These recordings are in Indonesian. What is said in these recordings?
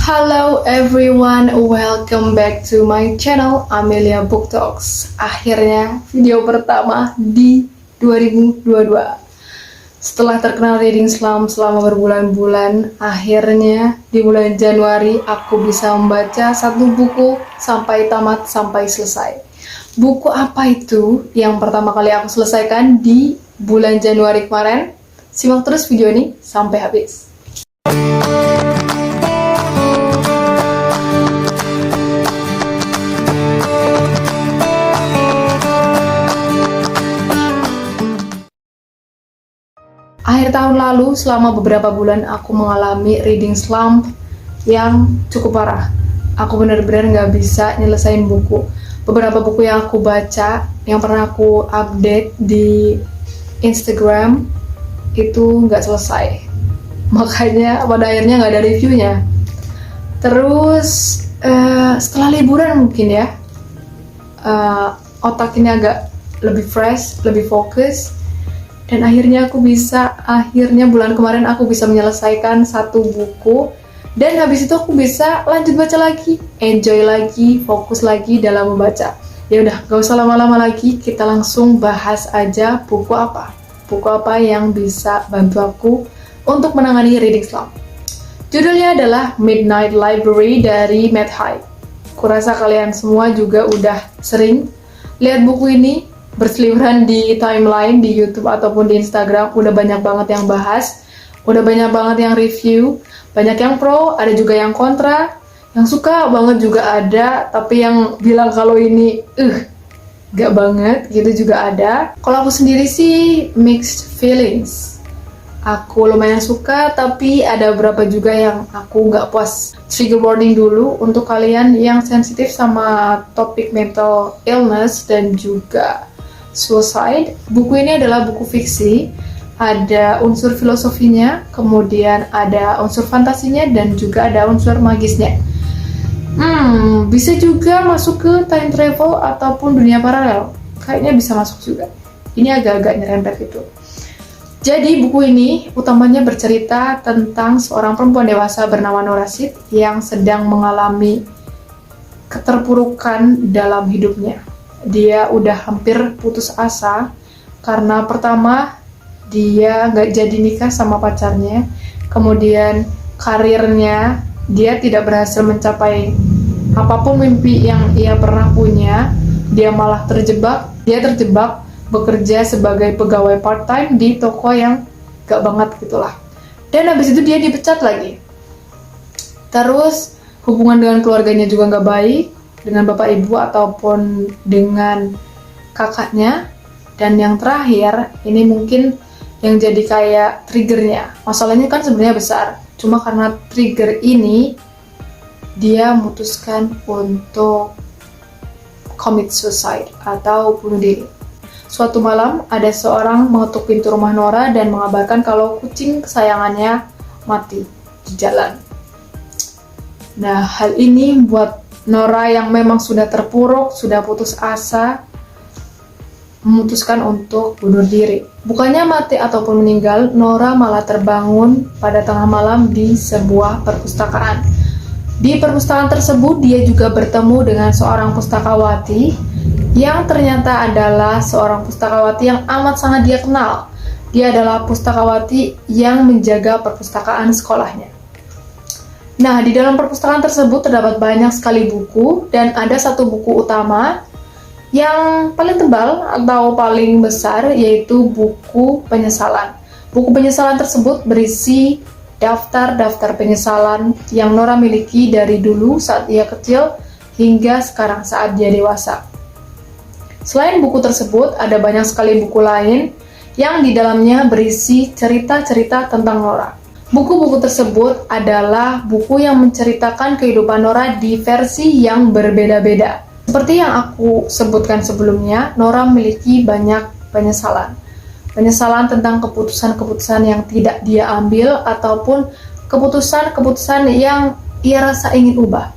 Hello everyone, welcome back to my channel Amelia Book Talks. Akhirnya video pertama di 2022. Setelah terkenal reading slump selama berbulan-bulan, akhirnya di bulan Januari aku bisa membaca satu buku sampai tamat, sampai selesai. Buku apa itu yang pertama kali aku selesaikan di bulan Januari kemarin? Simak terus video ini sampai habis. Akhir tahun lalu, selama beberapa bulan aku mengalami reading slump yang cukup parah. Aku benar-benar nggak bisa nyelesain buku. Beberapa buku yang aku baca, yang pernah aku update di Instagram, itu nggak selesai. Makanya pada akhirnya nggak ada reviewnya. Terus setelah liburan mungkin ya, otak ini agak lebih fresh, lebih fokus. Dan akhirnya bulan kemarin aku bisa menyelesaikan satu buku. Dan habis itu aku bisa lanjut baca lagi, enjoy lagi, fokus lagi dalam membaca. Ya udah, gak usah lama-lama lagi, kita langsung bahas aja buku apa. Buku apa yang bisa bantu aku untuk menangani reading slump. Judulnya adalah Midnight Library dari Matt Haig. Kurasa kalian semua juga udah sering lihat buku ini berseliweran di timeline di YouTube ataupun di Instagram. Udah banyak banget yang bahas, udah banyak banget yang review, banyak yang pro, ada juga yang kontra, yang suka banget juga ada, tapi yang bilang kalau ini gak banget gitu juga ada. Kalau aku sendiri sih mixed feelings. Aku lumayan suka, tapi ada beberapa juga yang aku gak puas. Trigger warning dulu untuk kalian yang sensitif sama topik mental illness dan juga suicide. Buku ini adalah buku fiksi, ada unsur filosofinya, kemudian ada unsur fantasinya, dan juga ada unsur magisnya. Bisa juga masuk ke time travel ataupun dunia paralel. Kayaknya bisa masuk juga. Ini agak-agak nyerempet gitu. Jadi buku ini utamanya bercerita tentang seorang perempuan dewasa bernama Nora Sid yang sedang mengalami keterpurukan dalam hidupnya. Dia udah hampir putus asa karena pertama dia nggak jadi nikah sama pacarnya, kemudian karirnya dia tidak berhasil mencapai apapun mimpi yang ia pernah punya. Dia malah terjebak bekerja sebagai pegawai part-time di toko yang gak banget gitulah. Dan habis itu dia dipecat lagi. Terus hubungan dengan keluarganya juga gak baik, dengan bapak ibu ataupun dengan kakaknya. Dan yang terakhir, ini mungkin yang jadi kayak triggernya. Masalahnya kan sebenarnya besar, cuma karena trigger ini dia memutuskan untuk commit suicide atau bunuh diri. Suatu malam ada seorang mengetuk pintu rumah Nora dan mengabarkan kalau kucing kesayangannya mati di jalan. Nah, hal ini membuat Nora yang memang sudah terpuruk, sudah putus asa, memutuskan untuk bunuh diri. Bukannya mati ataupun meninggal, Nora malah terbangun pada tengah malam di sebuah perpustakaan. Di perpustakaan tersebut, dia juga bertemu dengan seorang pustakawati yang ternyata adalah seorang pustakawati yang amat sangat dia kenal. Dia adalah pustakawati yang menjaga perpustakaan sekolahnya. Nah, di dalam perpustakaan tersebut terdapat banyak sekali buku, dan ada satu buku utama yang paling tebal atau paling besar, yaitu buku penyesalan. Buku penyesalan tersebut berisi daftar-daftar penyesalan yang Nora miliki dari dulu saat ia kecil hingga sekarang saat dia dewasa. Selain buku tersebut, ada banyak sekali buku lain yang di dalamnya berisi cerita-cerita tentang Nora. Buku-buku tersebut adalah buku yang menceritakan kehidupan Nora di versi yang berbeda-beda. Seperti yang aku sebutkan sebelumnya, Nora memiliki banyak penyesalan. Penyesalan tentang keputusan-keputusan yang tidak dia ambil ataupun keputusan-keputusan yang ia rasa ingin ubah.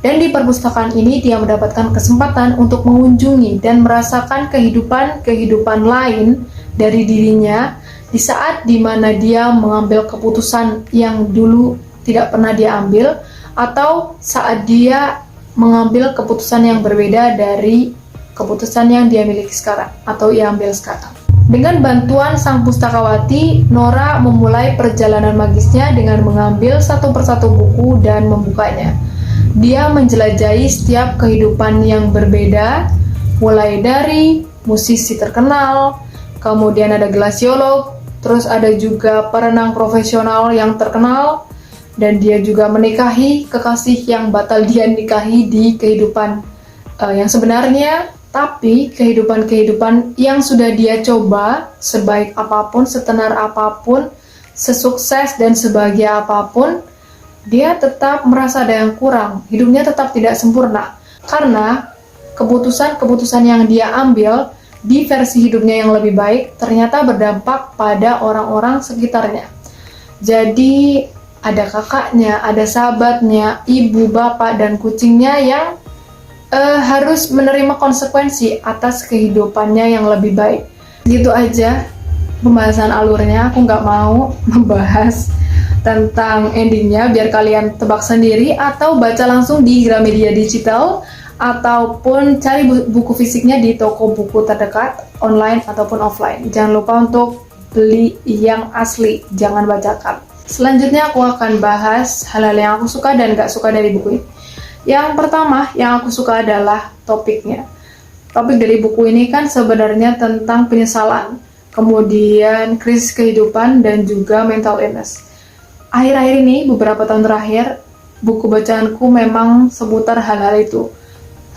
Dan di perpustakaan ini dia mendapatkan kesempatan untuk mengunjungi dan merasakan kehidupan lain dari dirinya di saat dimana dia mengambil keputusan yang dulu tidak pernah dia ambil, atau saat dia mengambil keputusan yang berbeda dari keputusan yang dia miliki sekarang atau ia ambil sekarang. Dengan bantuan sang pustakawati, Nora memulai perjalanan magisnya dengan mengambil satu persatu buku dan membukanya. Dia menjelajahi setiap kehidupan yang berbeda, mulai dari musisi terkenal, kemudian ada glasiolog, terus ada juga perenang profesional yang terkenal, dan dia juga menikahi kekasih yang batal dia nikahi di kehidupan yang sebenarnya. Tapi kehidupan-kehidupan yang sudah dia coba, sebaik apapun, setenar apapun, sesukses dan sebahagia apapun, dia tetap merasa ada yang kurang. Hidupnya tetap tidak sempurna. Karena keputusan-keputusan yang dia ambil di versi hidupnya yang lebih baik ternyata berdampak pada orang-orang sekitarnya. Jadi ada kakaknya, ada sahabatnya, ibu, bapak, dan kucingnya yang harus menerima konsekuensi atas kehidupannya yang lebih baik. Gitu aja pembahasan alurnya, aku nggak mau membahas tentang endingnya, biar kalian tebak sendiri atau baca langsung di Gramedia Digital ataupun cari buku fisiknya di toko buku terdekat, online ataupun offline. Jangan lupa untuk beli yang asli, jangan bajakan. Selanjutnya aku akan bahas hal-hal yang aku suka dan nggak suka dari buku ini. Yang pertama yang aku suka adalah topiknya. Topik dari buku ini kan sebenarnya tentang penyesalan, kemudian krisis kehidupan, dan juga mental illness. Akhir-akhir ini, beberapa tahun terakhir, buku bacaanku memang seputar hal-hal itu.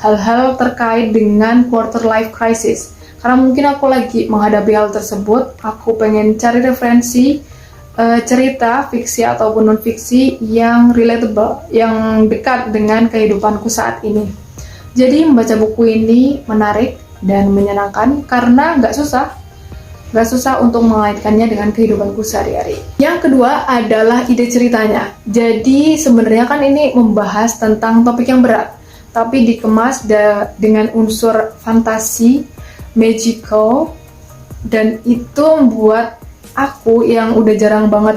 Hal-hal terkait dengan quarter life crisis. Karena mungkin aku lagi menghadapi hal tersebut, aku pengen cari referensi cerita fiksi ataupun non-fiksi yang relatable, yang dekat dengan kehidupanku saat ini. Jadi membaca buku ini menarik dan menyenangkan karena nggak susah untuk mengaitkannya dengan kehidupanku sehari-hari. Yang kedua adalah ide ceritanya. Jadi sebenarnya kan ini membahas tentang topik yang berat, tapi dikemas dengan unsur fantasi, magical, dan itu membuat aku yang udah jarang banget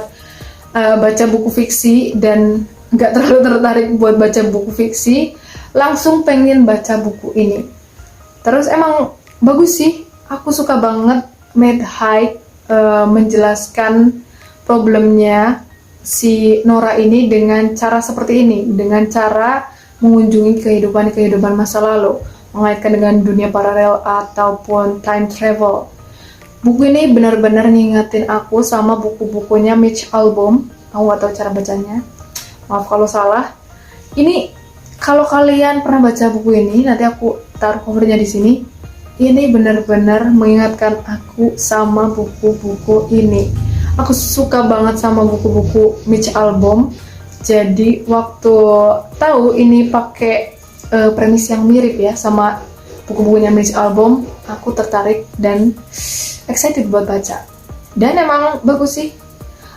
baca buku fiksi dan nggak terlalu tertarik buat baca buku fiksi, langsung pengen baca buku ini. Terus emang bagus sih, aku suka banget Matt Haig menjelaskan problemnya si Nora ini dengan cara seperti ini, dengan cara mengunjungi kehidupan masa lalu, mengaitkan dengan dunia paralel ataupun time travel. Buku ini benar-benar ngingetin aku sama buku-bukunya Mitch Albom. Aku nggak tahu cara bacanya, maaf kalau salah. Ini kalau kalian pernah baca buku ini, nanti aku taruh covernya di sini. Ini benar-benar mengingatkan aku sama buku-buku ini. Aku suka banget sama buku-buku Mitch Albom. Jadi waktu tahu ini pakai premis yang mirip ya sama buku-bukunya Mitch Albom, aku tertarik dan excited buat baca. Dan emang bagus sih.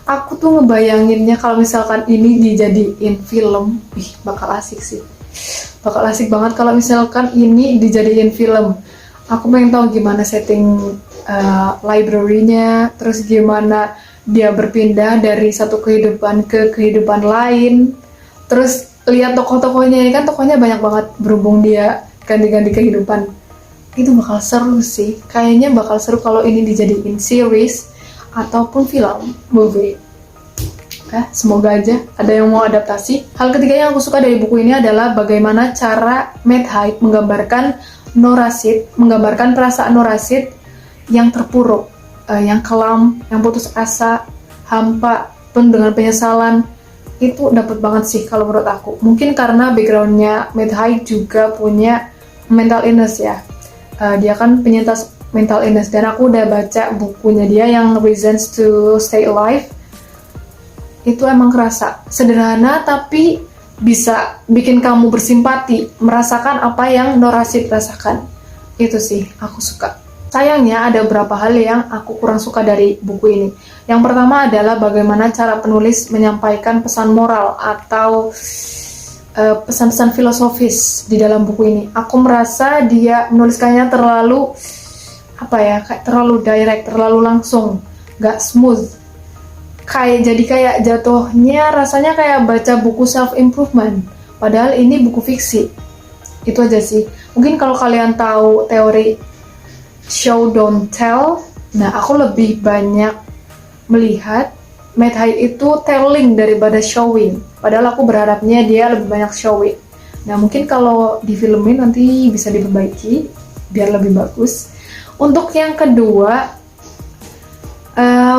Aku tuh ngebayanginnya kalau misalkan ini dijadiin film, bakal asik sih. Bakal asik banget kalau misalkan ini dijadiin film. Aku pengen tahu gimana setting library-nya, terus gimana dia berpindah dari satu kehidupan ke kehidupan lain. Terus lihat tokoh-tokohnya, ini kan tokohnya banyak banget berhubung dia ganti-ganti kehidupan. Itu bakal seru sih. Kayaknya bakal seru kalau ini dijadiin series ataupun film, movie. Semoga aja ada yang mau adaptasi. Hal ketiga yang aku suka dari buku ini adalah bagaimana cara Matt Haig menggambarkan Nora Sid, menggambarkan perasaan Nora Sid yang terpuruk, yang kelam, yang putus asa, hampa, penuh dengan penyesalan. Itu dapat banget sih kalau menurut aku. Mungkin karena backgroundnya Matt Haig juga punya mental illness ya. Dia kan penyintas mental illness, dan aku udah baca bukunya dia yang Reasons to Stay Alive. Itu emang kerasa sederhana tapi bisa bikin kamu bersimpati, merasakan apa yang Nora Sid rasakan. Itu sih aku suka. Sayangnya ada beberapa hal yang aku kurang suka dari buku ini. Yang pertama adalah bagaimana cara penulis menyampaikan pesan moral atau pesan-pesan filosofis di dalam buku ini. Aku merasa dia menuliskannya terlalu kayak terlalu direct, terlalu langsung, gak smooth. kayak jatuhnya rasanya kayak baca buku self improvement, padahal ini buku fiksi. Itu aja sih. Mungkin kalau kalian tahu teori show don't tell, nah aku lebih banyak melihat Mad Hyde itu telling daripada showing, padahal aku berharapnya dia lebih banyak showing. Nah mungkin kalau di filmin nanti bisa diperbaiki biar lebih bagus. Untuk yang kedua,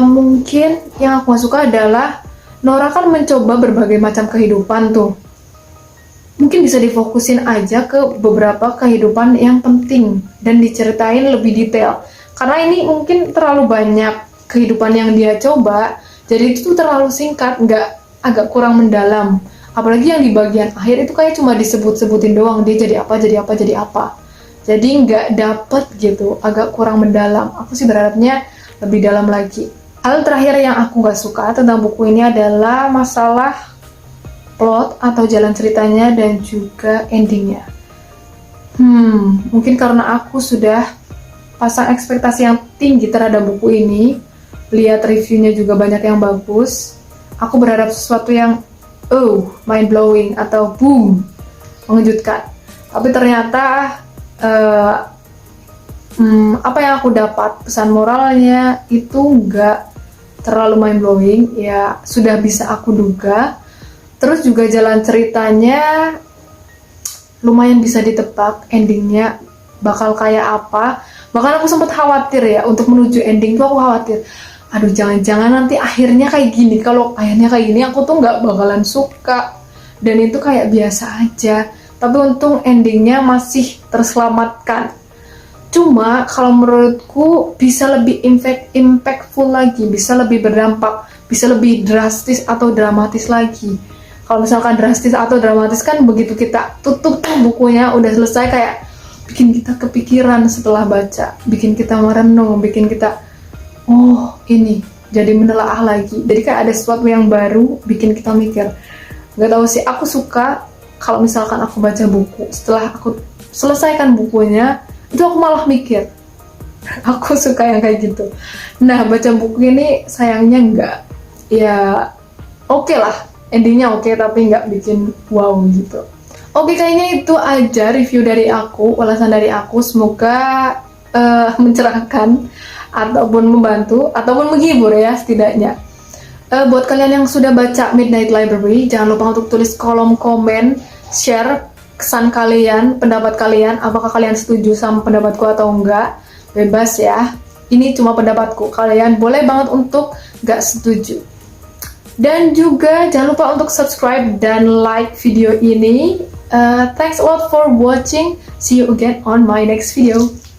mungkin yang aku gak suka adalah Nora kan mencoba berbagai macam kehidupan tuh. Mungkin bisa difokusin aja ke beberapa kehidupan yang penting dan diceritain lebih detail. Karena ini mungkin terlalu banyak kehidupan yang dia coba, jadi itu tuh terlalu singkat, agak kurang mendalam. Apalagi yang di bagian akhir itu kayak cuma disebut-sebutin doang, dia jadi apa, jadi apa, jadi apa. Jadi nggak dapet gitu, agak kurang mendalam. Aku sih berharapnya lebih dalam lagi. Hal terakhir yang aku nggak suka tentang buku ini adalah masalah plot atau jalan ceritanya dan juga endingnya. Mungkin karena aku sudah pasang ekspektasi yang tinggi terhadap buku ini, lihat reviewnya juga banyak yang bagus, aku berharap sesuatu yang mind blowing atau boom, mengejutkan. Tapi ternyata apa yang aku dapat, pesan moralnya itu nggak terlalu mind blowing, ya sudah bisa aku duga. Terus juga jalan ceritanya lumayan bisa ditebak endingnya bakal kayak apa. Bahkan aku sempat khawatir ya, untuk menuju ending tuh aku khawatir, aduh jangan-jangan nanti akhirnya kayak gini. Kalau akhirnya kayak gini aku tuh nggak bakalan suka, dan itu kayak biasa aja. Tapi untung endingnya masih terselamatkan. Cuma kalau menurutku bisa lebih impactful lagi, bisa lebih berdampak, bisa lebih drastis atau dramatis lagi. Kalau misalkan drastis atau dramatis kan begitu kita tutup tuh bukunya udah selesai, kayak bikin kita kepikiran setelah baca, bikin kita merenung, bikin kita ini jadi menelaah lagi. Jadi kayak ada sesuatu yang baru bikin kita mikir. Gak tahu sih, aku suka kalau misalkan aku baca buku, setelah aku selesaikan bukunya itu aku malah mikir. Aku suka yang kayak gitu. Nah baca buku ini sayangnya enggak, ya oke lah, endingnya oke, tapi nggak bikin wow gitu. Oke, kayaknya itu aja review dari aku, ulasan dari aku. Semoga mencerahkan ataupun membantu ataupun menghibur ya setidaknya. Buat kalian yang sudah baca Midnight Library, jangan lupa untuk tulis kolom komen, share kesan kalian, pendapat kalian, apakah kalian setuju sama pendapatku atau enggak. Bebas ya, ini cuma pendapatku, kalian boleh banget untuk nggak setuju. Dan juga jangan lupa untuk subscribe dan like video ini. Thanks a lot for watching. See you again on my next video.